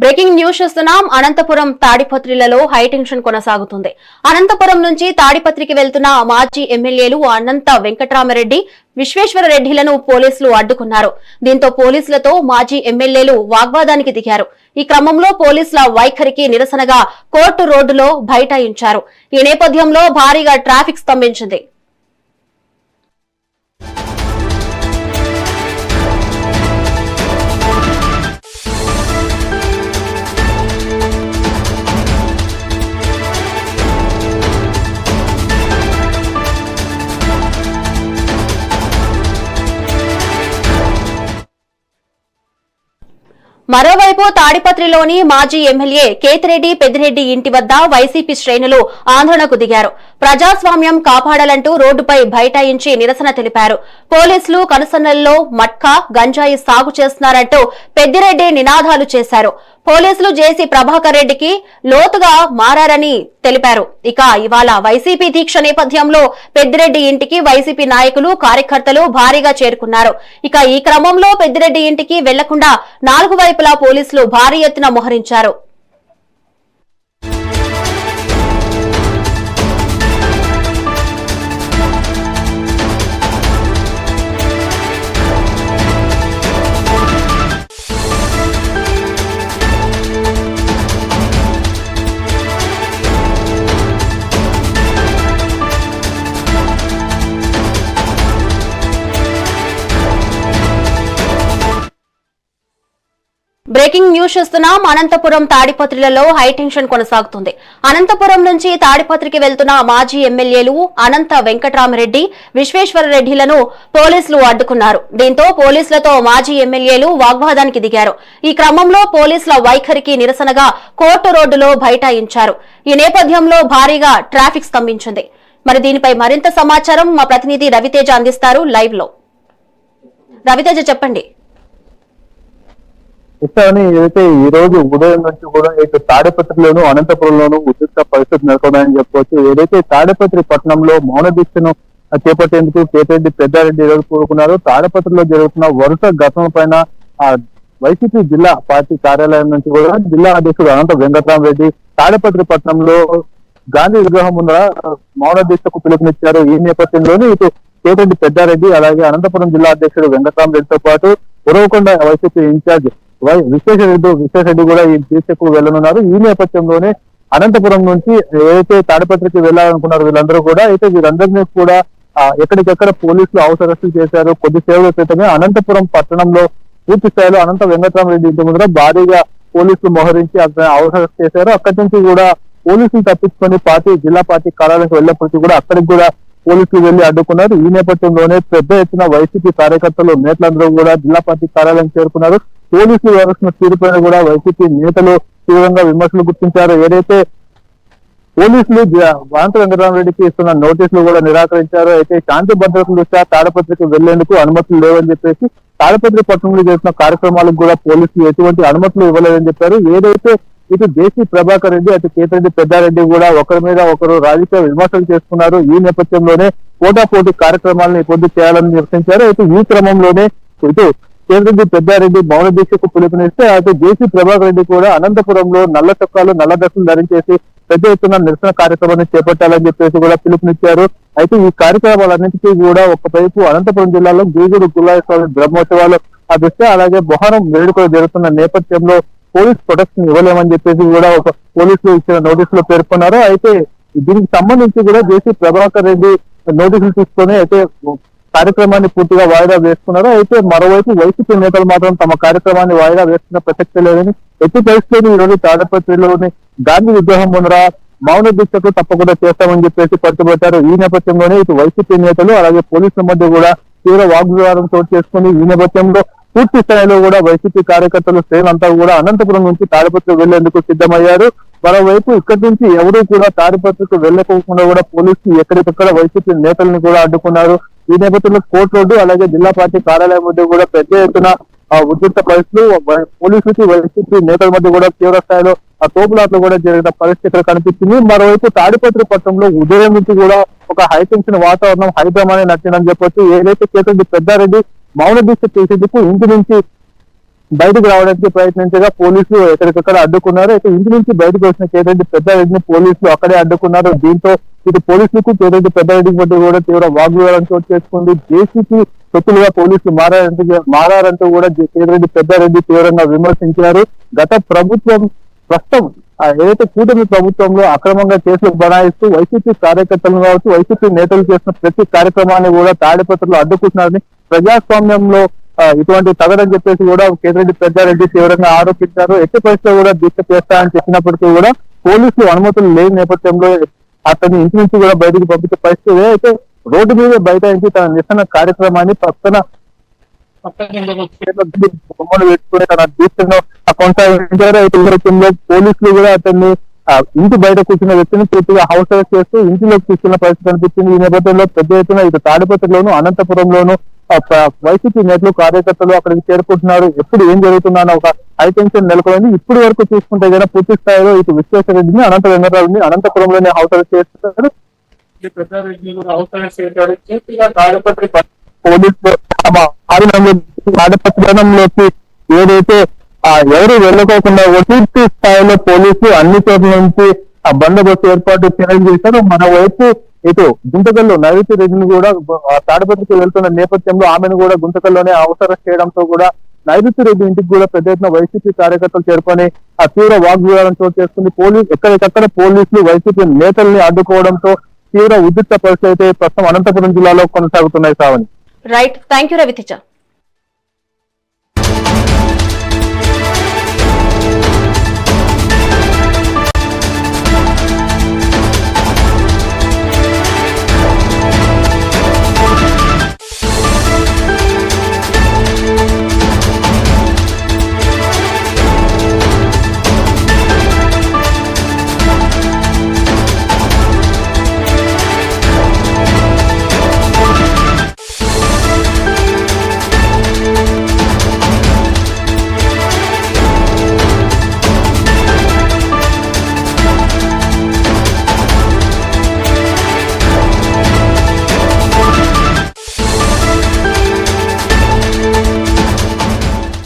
Breaking news చూస్తున్నాం. Anantapuram తాడిపత్రిలలో high tension కొనసాగుతుంది. అనంతపురం నుంచి తాడిపత్రికి వెళ్తున్న మాజీ ఎమ్మెల్యేలు అనంత వెంకటరామరెడ్డి, విశ్వేశ్వరరెడ్డిలను పోలీసులు అడ్డుకున్నారు. దీంతో పోలీసులతో మాజీ ఎమ్మెల్యేలు వాగ్వాదానికి దిగారు. ఈ క్రమంలో పోలీసుల వైఖరికి నిరసనగా కోర్టు రోడ్డులో బైఠాయించారు. ఈ నేపథ్యంలో భారీగా ట్రాఫిక్ స్తంభించింది. మరోవైపు తాడిపత్రిలోని మాజీ ఎమ్మెల్యే కేతిరెడ్డి పెద్దిరెడ్డి ఇంటి వద్ద వైసీపీ శ్రేణులు ఆందోళనకు దిగారు. ప్రజాస్వామ్యం కాపాడాలంటూ రోడ్డుపై బైఠాయించి నిరసన తెలిపారు. పోలీసులు కనుసన్నల్లో మట్కా, గంజాయి సాగు చేస్తున్నారంటూ పెద్దిరెడ్డి నినాదాలు చేశారు. పోలీసులు జేసీ ప్రభాకర్ రెడ్డికి లోతుగా మారని తెలిపారు. ఇక ఇవాళ వైసీపీ దీక్ష నేపథ్యంలో పెద్దిరెడ్డి ఇంటికి వైసీపీ నాయకులు, కార్యకర్తలు భారీగా చేరుకున్నారు. ఇక ఈ క్రమంలో పెద్దిరెడ్డి ఇంటికి వెళ్లకుండా 4 వైపులా పోలీసులు భారీ ఎత్తున మోహరించారు. బ్రేకింగ్ న్యూస్ చూస్తున్నాం. అనంతపురం తాడిపత్రిలలో హైటెన్షన్ కొనసాగుతుంది. అనంతపురం నుంచి తాడిపత్రికి వెళ్తున్న మాజీ ఎమ్మెల్యేలు అనంత వెంకటరామరెడ్డి, విశ్వేశ్వరరెడ్డిలను పోలీసులు అడ్డుకున్నారు. దీంతో పోలీసులతో మాజీ ఎమ్మెల్యేలు వాగ్వాదానికి దిగారు. ఈ క్రమంలో పోలీసుల వైఖరికి నిరసనగా కోర్టు రోడ్డులో బైఠాయించారు. ఈ నేపథ్యంలో భారీగా ట్రాఫిక్ స్తంభించింది. మరి దీనిపై మరింత సమాచారం మా ప్రతినిధి రవితేజ అందిస్తారు లైవ్ లో. రవితేజ, చెప్పండి. ఏదైతే ఈ రోజు ఉదయం నుంచి కూడా ఇటు తాడిపత్రిలోను అనంతపురంలోను ఉద్రిక్త పరిస్థితి నెలకొన్నాయని చెప్పవచ్చు. ఏదైతే తాడిపత్రి పట్టణంలో మౌన దీక్షను చేపట్టేందుకు కేతిరెడ్డి పెద్దారెడ్డి ఈరోజు కోరుకున్నారు. తాడిపత్రిలో జరుగుతున్న వరుస ఘటనల పైన వైసీపీ జిల్లా పార్టీ కార్యాలయం నుంచి కూడా జిల్లా అధ్యక్షుడు అనంత వెంకటరామరెడ్డి తాడిపత్రి పట్టణంలో గాంధీ విగ్రహం ముందర మౌన దీక్షకు పిలుపునిచ్చారు. ఈ నేపథ్యంలోనే ఇటు కేతిరెడ్డి పెద్దారెడ్డి అలాగే అనంతపురం జిల్లా అధ్యక్షుడు వెంకటరామరెడ్డితో పాటు ఉరవకొండ వైసీపీ ఇన్ఛార్జ్ విశ్వేశ్వరరెడ్డి కూడా ఈ దీక్షకు వెళ్లనున్నారు. ఈ నేపథ్యంలోనే అనంతపురం నుంచి ఏదైతే తాడిపత్రికి వెళ్లాలనుకున్నారు వీళ్ళందరూ కూడా వీరందరినీ కూడా ఎక్కడికెక్కడ పోలీసులు హౌస్ అరెస్టులు చేశారు. కొద్ది సేవల క్రితమే అనంతపురం పట్టణంలో పూర్తి స్థాయిలో అనంత వెంకటరామరెడ్డి ఇంటి ముందర భారీగా పోలీసులు మోహరించి అతను హౌస్ అరెస్ట్ చేశారు. అక్కడి నుంచి కూడా పోలీసులు తప్పించుకొని జిల్లా పార్టీ కార్యాలయానికి వెళ్లప్పటికీ కూడా అక్కడికి కూడా పోలీసులు వెళ్లి అడ్డుకున్నారు. ఈ నేపథ్యంలోనే పెద్ద ఎత్తున వైసీపీ కార్యకర్తలు, నేతలందరూ కూడా జిల్లా పార్టీ కార్యాలయం చేరుకున్నారు. పోలీసులు వ్యవస్థను తీరుపైన కూడా వైసీపీ నేతలు తీవ్రంగా విమర్శలు గుర్తించారు. ఏదైతే పోలీసులు అనంత వెంకటరామరెడ్డికి ఇస్తున్న నోటీసులు కూడా నిరాకరించారు. అయితే శాంతి భద్రతల దృష్ట్యా తాడిపత్రికి వెళ్లేందుకు అనుమతులు లేవని చెప్పేసి తాడిపత్రి పట్టణంలో చేసిన కార్యక్రమాలకు కూడా పోలీసులు ఎటువంటి అనుమతులు ఇవ్వలేదని చెప్పారు. ఏదైతే ఇటు జేసీ ప్రభాకర్ రెడ్డి, అటు కేతిరెడ్డి పెద్దారెడ్డి కూడా ఒకరి మీద ఒకరు రాజకీయ విమర్శలు చేసుకున్నారు. ఈ నేపథ్యంలోనే పోటాపోటీ కార్యక్రమాలను పొద్దు చేయాలని నిర్ణయించారు. అయితే ఈ క్రమంలోనే ఇటు కేతిరెడ్డి పెద్దారెడ్డి మౌన దీక్షకు పిలుపునిస్తే అటు జేసీ ప్రభాకర్ రెడ్డి కూడా అనంతపురంలో నల్ల చొక్కాలు, నల్ల డ్రెస్సులు ధరించేసి పెద్ద ఎత్తున నిరసన కార్యక్రమాన్ని చేపట్టాలని చెప్పేసి కూడా పిలుపునిచ్చారు. అయితే ఈ కార్యక్రమాలన్నింటికీ కూడా ఒకవైపు అనంతపురం జిల్లాలో గూజూరు గుల్లాస్వామి బ్రహ్మోత్సవాలు దృష్ట్యా అలాగే మొహరం వేడుకలు జరుగుతున్న నేపథ్యంలో పోలీస్ ప్రొటెక్షన్ ఇవ్వలేమని చెప్పేసి కూడా ఒక పోలీసులు ఇచ్చిన నోటీసులో పేర్కొన్నారు. అయితే దీనికి సంబంధించి కూడా జేసీ ప్రభాకర్ రెడ్డి నోటీసులు తీసుకొని అయితే కార్యక్రమాన్ని పూర్తిగా వాయిదా వేసుకున్నారు. అయితే మరోవైపు వైసీపీ నేతలు మాత్రం తమ కార్యక్రమాన్ని వాయిదా వేస్తున్న ప్రసక్తి లేదని, ఎట్టి పరిస్థితుల్లో ఈ రోజు తాడిపత్రిలోని గాంధీ విగ్రహం ముందర మౌన దీక్షకు తప్పకుండా చేస్తామని చెప్పేసి పట్టుబట్టారు. ఈ నేపథ్యంలోనే ఇటు వైసీపీ నేతలు అలాగే పోలీసుల మధ్య కూడా తీవ్ర వాగ్వివాదం చోటు చేసుకుని ఈ నేపథ్యంలో పూర్తి స్థాయిలో కూడా వైసీపీ కార్యకర్తలు శ్రేణులంతా కూడా అనంతపురం నుంచి తాడిపత్రి వెళ్లేందుకు సిద్ధమయ్యారు. మరోవైపు ఇక్కడి నుంచి ఎవరూ కూడా తాడిపత్రికి వెళ్లకోకుండా కూడా పోలీసులు ఎక్కడికక్కడ వైసీపీ నేతల్ని కూడా అడ్డుకున్నారు. ఈ నేపథ్యంలో కోర్టు రోడ్డు అలాగే జిల్లా పార్టీ కార్యాలయం మధ్య కూడా పెద్ద ఎత్తున ఉద్రిక్త పరిస్థితులు, పోలీసులకి వైసీపీ నేతల మధ్య కూడా తీవ్ర స్థాయిలో తోపులాట్లు కూడా జరిగిన పరిస్థితి కనిపించింది. మరోవైపు తాడిపత్రి పట్టణంలో ఉదయం నుంచి కూడా ఒక హైటెన్షన్ వాతావరణం హైడ్రామానే నచ్చిందని చెప్పొచ్చు. ఏదైతే కేతిరెడ్డి పెద్దారెడ్డి మౌన దీక్ష చేసేందుకు ఇంటి నుంచి బయటకు రావడానికి ప్రయత్నించగా పోలీసులు ఎక్కడికక్కడ అడ్డుకున్నారు. అయితే ఇంటి నుంచి బయటకు వచ్చిన కేతిరెడ్డి పెద్దారెడ్డిని పోలీసులు అక్కడే అడ్డుకున్నారు. దీంతో ఇటు పోలీసులకు కేతిరెడ్డి పెద్దారెడ్డికి మధ్య కూడా తీవ్ర వాగ్వివాదం చోటు చేసుకుంది. జేసీకి తొత్తులుగా పోలీసులు మారారంటూ కూడా కేతిరెడ్డి పెద్దారెడ్డి తీవ్రంగా విమర్శించారు. గత ప్రభుత్వం ప్రస్తుతం ఏదైతే కూటమి ప్రభుత్వంలో అక్రమంగా కేసులు బనాయిస్తూ వైసీపీ కార్యకర్తలు కావచ్చు, వైసీపీ నేతలు చేసిన ప్రతి కార్యక్రమాన్ని కూడా తాడిపత్రులు అడ్డుకుంటున్నారని, ప్రజాస్వామ్యంలో ఇటువంటి తగదని చెప్పేసి కూడా కేతిరెడ్డి పెద్దారెడ్డి తీవ్రంగా ఆరోపించారు. ఎట్టి పరిస్థితుల్లో కూడా దీక్ష చేస్తారని చెప్పినప్పటికీ కూడా పోలీసులు అనుమతులు లేని నేపథ్యంలో అతన్ని ఇంటి నుంచి కూడా బయటకు పంపించే పరిస్థితి. అయితే రోడ్డు మీద బైఠాయించి తన నిరసన కార్యక్రమాన్ని పక్కన బొమ్మలు పెట్టుకుని తన దీక్షను కొనసాగించారు. అయితే పోలీసులు కూడా అతన్ని ఇంటి బయట కూర్చున్న వ్యక్తిని పూర్తిగా హౌస్ అరెస్ట్ చేస్తూ ఇంటిలోకి తీసుకున్న పరిస్థితి కనిపించింది. ఈ నేపథ్యంలో పెద్ద ఎత్తున ఇటు తాడిపత్రిలోను అనంతపురంలోను వైసీపీ నేతలు కార్యకర్తలు అక్కడికి చేరుకుంటున్నారు. ఎప్పుడు ఏం జరుగుతుందన్న ఒక హైటెన్షన్ నెలకొంది. ఇప్పటి వరకు చూసుకుంటే కనుక పూర్తి స్థాయిలో ఇటు విశ్వేశ్వరరెడ్డిని, అనంత వెంకటరావుని అనంతపురంలోనే హౌస్ అరెస్ట్ చేస్తున్నారు. పోలీసులు తాడిపత్రంలోకి ఏదైతే ఎవరు వెళ్ళకోకుండా పూర్తి స్థాయిలో పోలీసులు అన్ని చోట్ల నుంచి ఆ బందోబస్తు ఏర్పాటు చర్యలు చేశారు. మరోవైపు ఇటు గుంతకల్లో నైరుతి రెడ్డిని కూడా తాడిపత్రికి వెళ్తున్న నేపథ్యంలో ఆమెను కూడా గుంతకల్లోనే అవసరం చేయడంతో కూడా నైరుతి రెడ్డి ఇంటికి కూడా పెద్ద ఎత్తున వైసీపీ కార్యకర్తలు చేరుకొని ఆ తీవ్ర వాగ్వివాదం చోటు చేసుకుంది. ఎక్కడికక్కడ పోలీసులు వైసీపీ నేతల్ని అడ్డుకోవడంతో తీవ్ర ఉద్రిక్త పరిస్థితి అయితే ప్రస్తుతం అనంతపురం జిల్లాలో కొనసాగుతున్నాయి. సావని రైట్, థ్యాంక్ యూ రవితేజ.